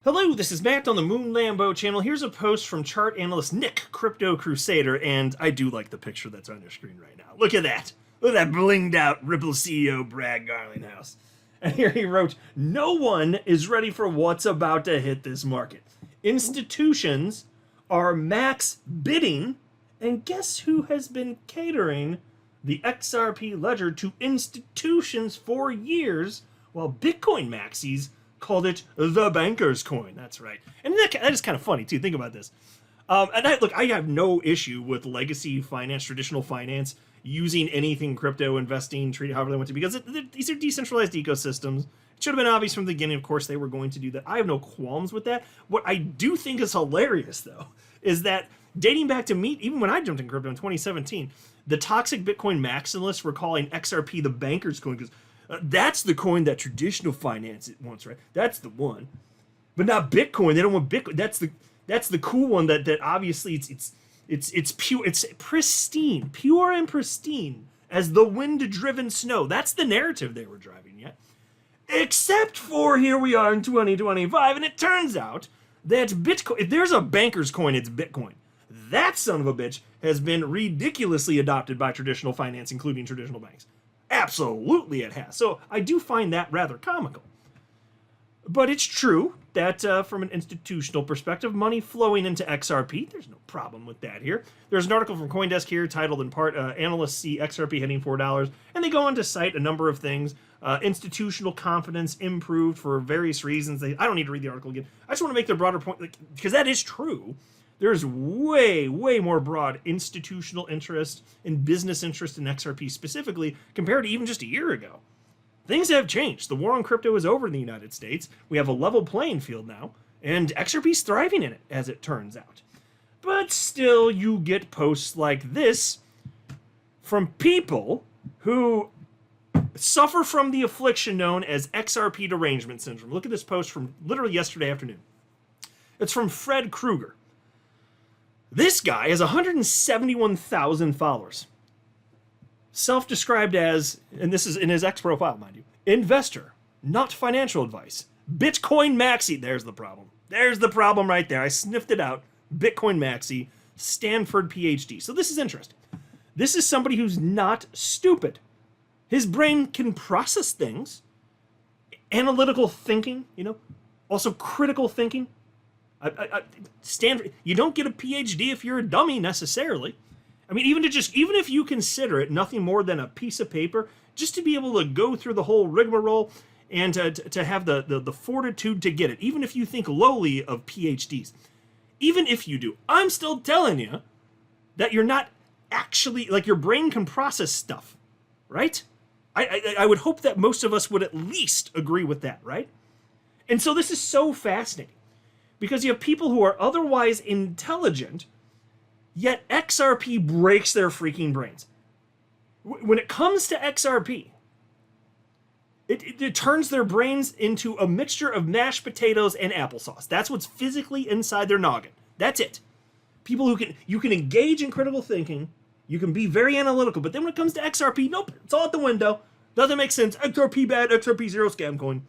Hello, this is Matt on the Moon Lambo channel. Here's a post from chart analyst Nick, Crypto Crusader, and I do like the picture that's on your screen right now. Look at that. Look at that blinged out Ripple CEO Brad Garlinghouse. And here he wrote, "No one is ready for what's about to hit this market. Institutions are max bidding, and guess who has been catering the XRP ledger to institutions for years, while Bitcoin maxis called it the banker's coin." That's right. And that is kind of funny, too. Think about this. I have no issue with legacy finance, traditional finance, using anything crypto, investing, treat it however they want to, because these are decentralized ecosystems. It should have been obvious from the beginning, of course, they were going to do that. I have no qualms with that. What I do think is hilarious, though, is that dating back to me, even when I jumped in crypto in 2017, the toxic Bitcoin maximalists were calling XRP the banker's coin because that's the coin that traditional finance wants, right? That's the one, but not Bitcoin. They don't want Bitcoin. That's the cool one. That obviously it's pure. It's pristine, pure and pristine as the wind-driven snow. That's the narrative they were driving yet. Except for here we are in 2025, and it turns out that Bitcoin. If there's a banker's coin, it's Bitcoin. That son of a bitch has been ridiculously adopted by traditional finance, including traditional banks. Absolutely it has. So I do find that rather comical. But it's true that from an institutional perspective, money flowing into XRP, there's no problem with that here. There's an article from CoinDesk here titled in part, Analysts See XRP Hitting $4, and they go on to cite a number of things. Institutional confidence improved for various reasons. I don't need to read the article again. I just want to make the broader point, because that is true. There's way more broad institutional interest and business interest in XRP specifically compared to even just a year ago. Things have changed. The war on crypto is over in the United States. We have a level playing field now, and XRP's thriving in it, as it turns out. But still, you get posts like this from people who suffer from the affliction known as XRP derangement syndrome. Look at this post from literally yesterday afternoon. It's from Fred Krueger. This guy has 171,000 followers. Self-described as, and this is in his X profile, mind you, investor, not financial advice. Bitcoin maxi. There's the problem. There's the problem right there. I sniffed it out. Bitcoin maxi, Stanford PhD. So this is interesting. This is somebody who's not stupid. His brain can process things. Analytical thinking, also critical thinking. Stanford, you don't get a PhD if you're a dummy necessarily. I mean, even if you consider it nothing more than a piece of paper, just to be able to go through the whole rigmarole and to have the fortitude to get it, even if you think lowly of PhDs, even if you do, I'm still telling you that you're not actually, like, your brain can process stuff, right? I would hope that most of us would at least agree with that, right? And so this is so fascinating. Because you have people who are otherwise intelligent, yet XRP breaks their freaking brains. When it comes to XRP, it turns their brains into a mixture of mashed potatoes and applesauce. That's what's physically inside their noggin. That's it. People you can engage in critical thinking, you can be very analytical, but then when it comes to XRP, nope, it's all out the window. Doesn't make sense. XRP bad, XRP zero, scam coin.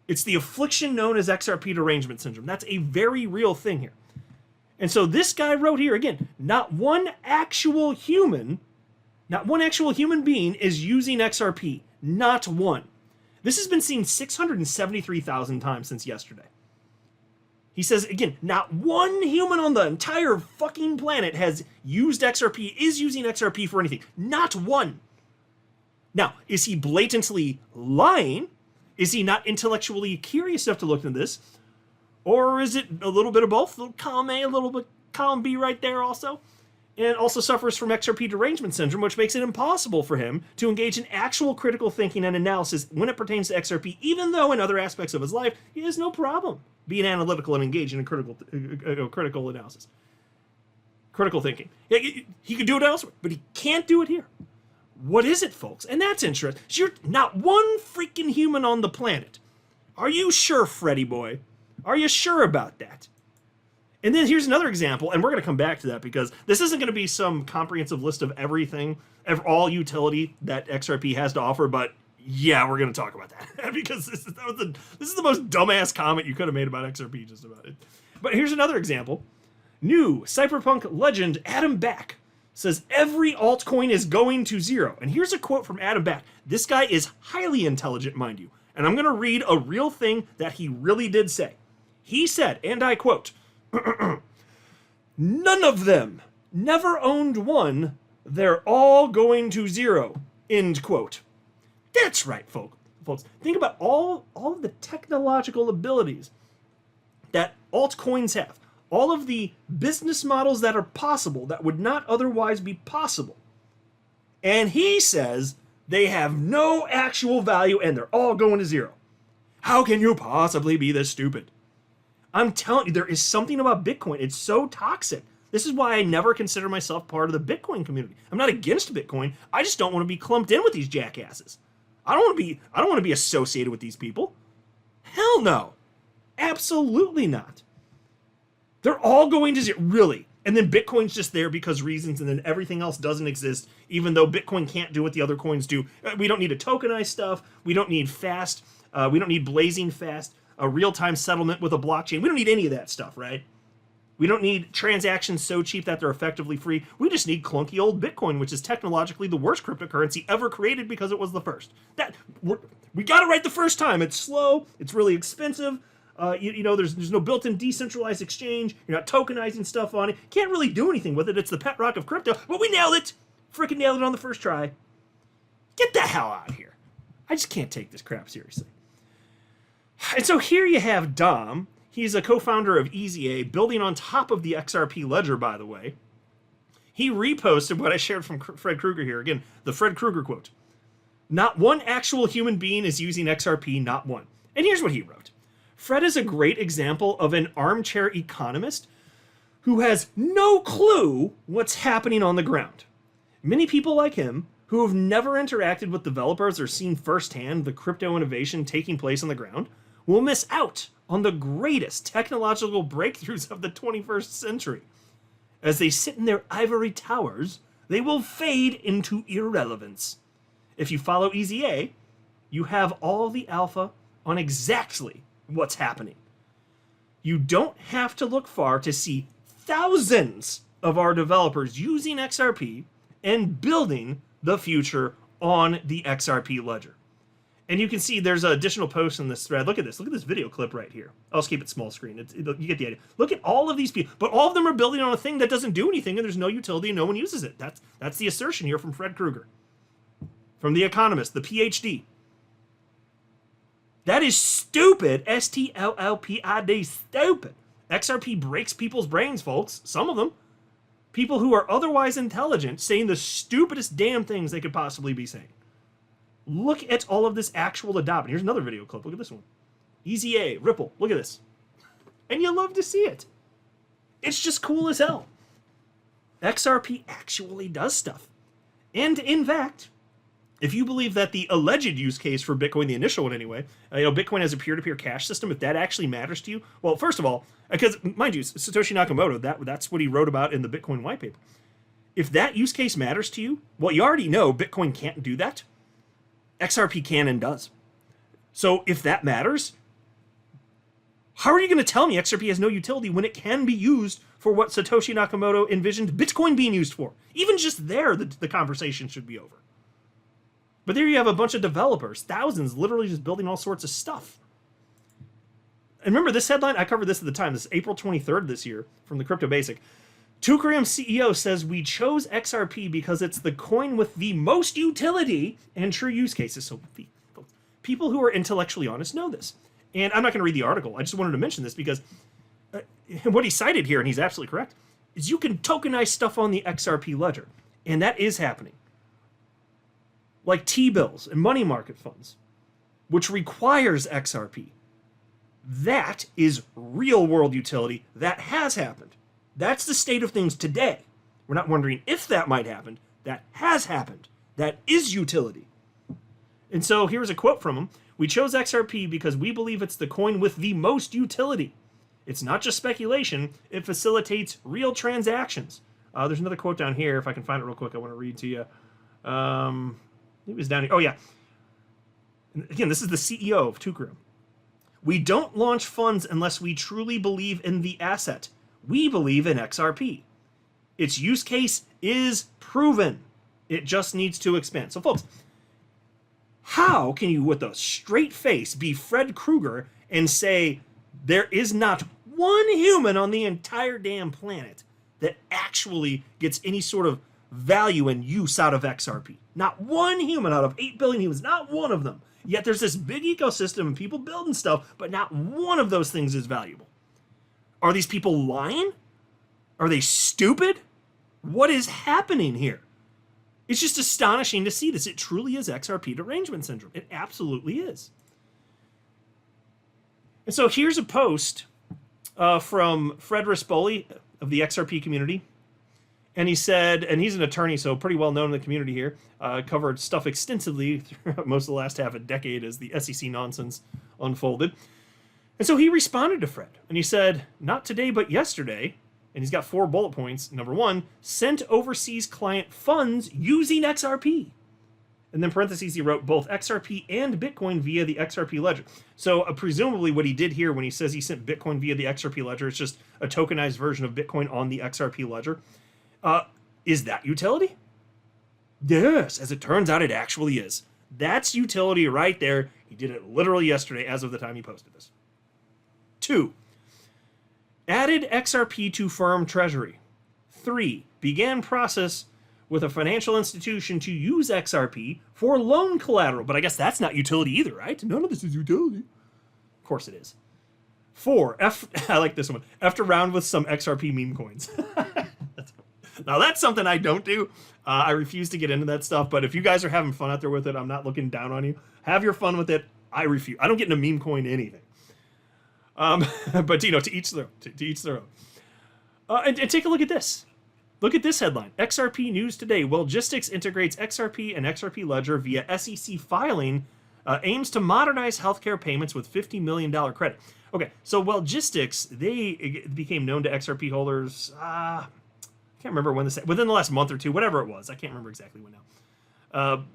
It's the affliction known as XRP derangement syndrome. That's a very real thing here. And so this guy wrote here, again, not one actual human being is using XRP. Not one. This has been seen 673,000 times since yesterday. He says, again, not one human on the entire fucking planet has used XRP, is using XRP for anything. Not one. Now, is he blatantly lying? Is he not intellectually curious enough to look into this? Or is it a little bit of both? A little column A, a little bit column B right there also? And also suffers from XRP derangement syndrome, which makes it impossible for him to engage in actual critical thinking and analysis when it pertains to XRP, even though in other aspects of his life, he has no problem being analytical and engaging in critical analysis. Critical thinking. He could do it elsewhere, but he can't do it here. What is it, folks? And that's interesting. You're not one freaking human on the planet. Are you sure, Freddy boy? Are you sure about that? And then here's another example, and we're going to come back to that because this isn't going to be some comprehensive list of everything, all utility that XRP has to offer, but Yeah, we're going to talk about that because this is the most dumbass comment you could have made about XRP, just about it. But here's another example. New cyberpunk legend Adam Back says every altcoin is going to zero. And here's a quote from Adam Back. This guy is highly intelligent, mind you. And I'm going to read a real thing that he really did say. He said, and I quote, "None of them never owned one. They're all going to zero." End quote. That's right, folks. Think about all of the technological abilities that altcoins have. All of the business models that are possible that would not otherwise be possible. And he says they have no actual value and they're all going to zero. How can you possibly be this stupid? I'm telling you, there is something about Bitcoin. It's so toxic. This is why I never consider myself part of the Bitcoin community. I'm not against Bitcoin. I just don't want to be clumped in with these jackasses. I don't want to be associated with these people. Hell no. Absolutely not. They're all going to zero, really. And then Bitcoin's just there because reasons, and then everything else doesn't exist, even though Bitcoin can't do what the other coins do. We don't need to tokenize stuff. We don't need fast. We don't need blazing fast, a real-time settlement with a blockchain. We don't need any of that stuff, right? We don't need transactions so cheap that they're effectively free. We just need clunky old Bitcoin, which is technologically the worst cryptocurrency ever created because it was the first. We got it right the first time. It's slow. It's really expensive. There's no built-in decentralized exchange. You're not tokenizing stuff on it. Can't really do anything with it. It's the pet rock of crypto. But we nailed it. Freaking nailed it on the first try. Get the hell out of here. I just can't take this crap seriously. And so here you have Dom. He's a co-founder of EZA, building on top of the XRP ledger, by the way. He reposted what I shared from Fred Krueger here. Again, the Fred Krueger quote. "Not one actual human being is using XRP, not one." And here's what he wrote. Fred is a great example of an armchair economist who has no clue what's happening on the ground. Many people like him, who have never interacted with developers or seen firsthand the crypto innovation taking place on the ground, will miss out on the greatest technological breakthroughs of the 21st century. As they sit in their ivory towers, they will fade into irrelevance. If you follow EZA, you have all the alpha on exactly what's happening. You don't have to look far to see thousands of our developers using XRP and building the future on the XRP ledger. And you can see there's additional posts in this thread. Look at this. Look at this video clip right here. I'll just keep it small screen. You get the idea. Look at all of these people. But all of them are building on a thing that doesn't do anything, and there's no utility, and no one uses it. That's the assertion here from Fred Krueger. From The Economist, the PhD. That is stupid. STLLPID. Stupid. XRP breaks people's brains, folks. Some of them. People who are otherwise intelligent saying the stupidest damn things they could possibly be saying. Look at all of this actual adoption. Here's another video clip. Look at this one. EZA, Ripple. Look at this. And you love to see it. It's just cool as hell. XRP actually does stuff. And in fact, if you believe that the alleged use case for Bitcoin, the initial one anyway, Bitcoin as a peer-to-peer cash system, if that actually matters to you, well, first of all, because mind you, Satoshi Nakamoto, that's what he wrote about in the Bitcoin white paper. If that use case matters to you, well, you already know Bitcoin can't do that. XRP can and does. So if that matters, how are you going to tell me XRP has no utility when it can be used for what Satoshi Nakamoto envisioned Bitcoin being used for? Even just there, the conversation should be over. But there you have a bunch of developers, thousands, literally just building all sorts of stuff. And remember this headline? I covered this at the time. This is April 23rd this year from the Crypto Basic. Tukrium CEO says we chose XRP because it's the coin with the most utility and true use cases. So people who are intellectually honest know this. And I'm not going to read the article. I just wanted to mention this because what he cited here, and he's absolutely correct, is you can tokenize stuff on the XRP ledger. And that is happening. Like T-bills and money market funds, which requires XRP. That is real world utility. That has happened. That's the state of things today. We're not wondering if that might happen. That has happened. That is utility. And so here's a quote from him. We chose XRP because we believe it's the coin with the most utility. It's not just speculation. It facilitates real transactions. There's another quote down here. If I can find it real quick, I want to read to you. It was down here. Oh, yeah. And again, this is the CEO of Tucrum. We don't launch funds unless we truly believe in the asset. We believe in XRP. Its use case is proven. It just needs to expand. So folks, how can you with a straight face be Fred Krueger and say there is not one human on the entire damn planet that actually gets any sort of value and use out of XRP? Not one human out of 8 billion humans, not one of them. Yet there's this big ecosystem and people building stuff, but not one of those things is valuable. Are these people lying? Are they stupid? What is happening here? It's just astonishing to see this. It truly is XRP derangement syndrome. It absolutely is. And so here's a post from Fred Rispoli of the XRP community. And he said, and he's an attorney, so pretty well known in the community here, covered stuff extensively throughout most of the last half a decade as the SEC nonsense unfolded. And so he responded to Fred, and he said, not today, but yesterday, and he's got 4 bullet points. Number 1, sent overseas client funds using XRP. And then parentheses, he wrote both XRP and Bitcoin via the XRP ledger. So presumably what he did here when he says he sent Bitcoin via the XRP ledger, it's just a tokenized version of Bitcoin on the XRP ledger. Is that utility? Yes, as it turns out, it actually is. That's utility right there. He did it literally yesterday as of the time he posted this. 2, added XRP to firm treasury. 3, began process with a financial institution to use XRP for loan collateral. But I guess that's not utility either, right? None of this is utility. Of course it is. 4, I like this one. Effed around with some XRP meme coins. Now that's something I don't do. I refuse to get into that stuff, but if you guys are having fun out there with it, I'm not looking down on you. Have your fun with it. I refuse. I don't get into meme coin anything. But to each their own. To each their own. And take a look at this. Look at this headline. XRP news today. Wellgistics integrates XRP and XRP Ledger via SEC filing. Aims to modernize healthcare payments with $50 million credit. Okay, so Wellgistics, they became known to XRP holders. I can't remember when this, within the last month or two, whatever it was. I can't remember exactly when now.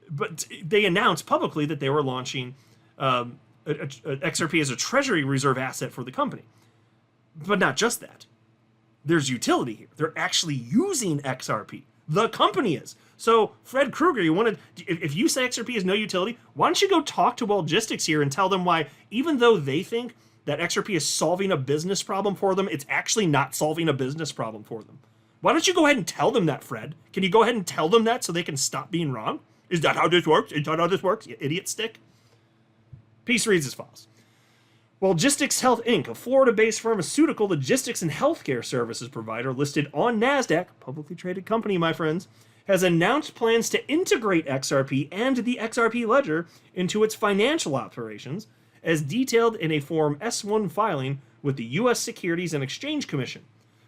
But they announced publicly that they were launching XRP as a treasury reserve asset for the company. But not just that. There's utility here. They're actually using XRP. The company is. So, Fred Krueger, if you say XRP is no utility, why don't you go talk to Wellgistics here and tell them why, even though they think that XRP is solving a business problem for them, it's actually not solving a business problem for them. Why don't you go ahead and tell them that, Fred? Can you go ahead and tell them that so they can stop being wrong? Is that how this works? Is that how this works, you idiot stick? Piece reads as follows. Wellgistics Health Inc., a Florida-based pharmaceutical logistics and healthcare services provider listed on NASDAQ, publicly traded company, my friends, has announced plans to integrate XRP and the XRP ledger into its financial operations, as detailed in a Form S-1 filing with the U.S. Securities and Exchange Commission.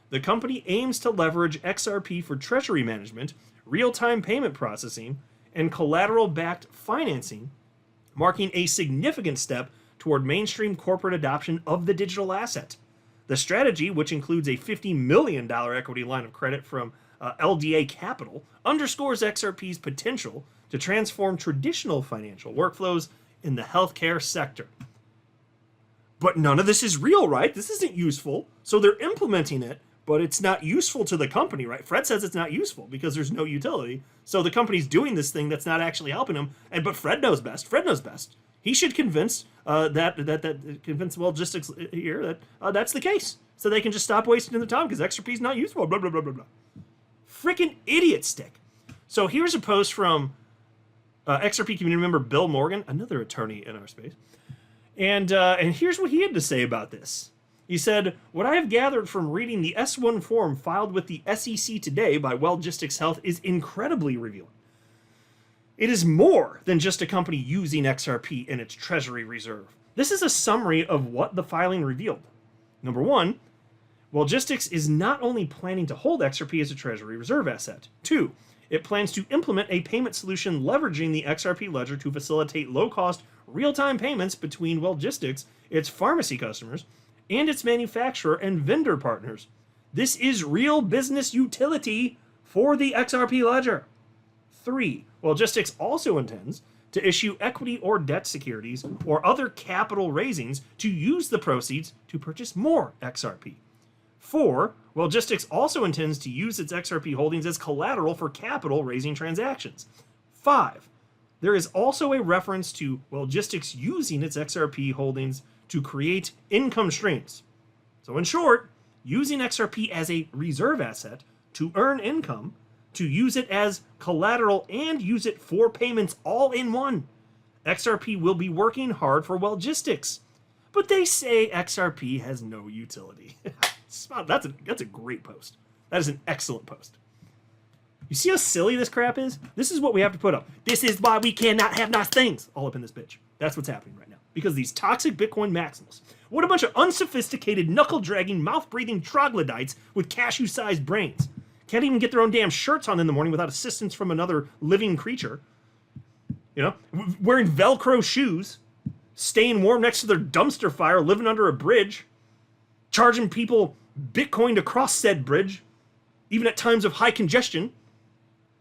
The company aims to leverage XRP for treasury management, real-time payment processing, and collateral-backed financing, marking a significant step toward mainstream corporate adoption of the digital asset. The strategy, which includes a $50 million equity line of credit from LDA Capital, underscores XRP's potential to transform traditional financial workflows in the healthcare sector. But none of this is real, right? This isn't useful. So they're implementing it, but it's not useful to the company, right? Fred says it's not useful because there's no utility. So the company's doing this thing that's not actually helping him. But Fred knows best. Fred knows best. He should convince convince Wellgistics here that that's the case, so they can just stop wasting their time because XRP is not useful. Blah blah blah blah blah. Freaking idiot stick. So here's a post from XRP community member Bill Morgan, another attorney in our space, and here's what he had to say about this. He said, "What I have gathered from reading the S-1 form filed with the SEC today by Wellgistics Health is incredibly revealing. It is more than just a company using XRP in its treasury reserve. This is a summary of what the filing revealed. Number 1, Wellgistics is not only planning to hold XRP as a treasury reserve asset. 2, it plans to implement a payment solution leveraging the XRP ledger to facilitate low-cost, real-time payments between Wellgistics, its pharmacy customers, and its manufacturer and vendor partners. This is real business utility for the XRP ledger. 3, Wellgistics also intends to issue equity or debt securities or other capital raisings to use the proceeds to purchase more XRP. 4. Wellgistics also intends to use its XRP holdings as collateral for capital raising transactions. 5. There is also a reference to Wellgistics using its XRP holdings to create income streams. So in short, using XRP as a reserve asset to earn income, to use it as collateral, and use it for payments all in one. XRP will be working hard for Wellgistics, but they say XRP has no utility. That's a great post. That is an excellent post. You see how silly this crap is? This is what we have to put up. This is why we cannot have nice things all up in this bitch. That's what's happening right now. Because these toxic Bitcoin maximals. What a bunch of unsophisticated, knuckle-dragging, mouth-breathing troglodytes with cashew-sized brains. Can't even get their own damn shirts on in the morning without assistance from another living creature. You know? Wearing Velcro shoes. Staying warm next to their dumpster fire, living under a bridge. Charging people Bitcoin to cross said bridge. Even at times of high congestion.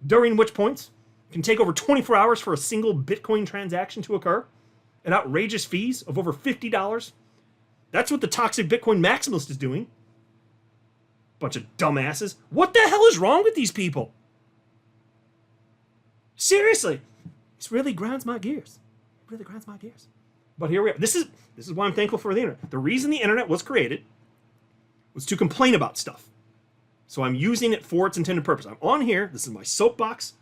During which points it can take over 24 hours for a single Bitcoin transaction to occur, and outrageous fees of over $50. That's what the toxic Bitcoin maximalist is doing. Bunch of dumbasses. What the hell is wrong with these people? Seriously, this really grinds my gears. It really grinds my gears. But here we are. This is why I'm thankful for the internet. The reason the internet was created was to complain about stuff. So I'm using it for its intended purpose. I'm on here. This is my soapbox.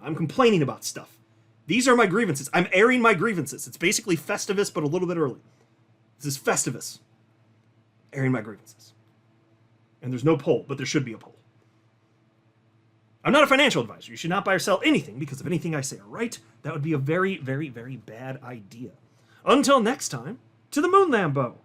I'm complaining about stuff. These are my grievances. I'm airing my grievances. It's basically Festivus, but a little bit early. This is Festivus. Airing my grievances. And there's no poll, but there should be a poll. I'm not a financial advisor. You should not buy or sell anything because if anything I say are right, that would be a very, very, very bad idea. Until next time, to the moon, Lambo.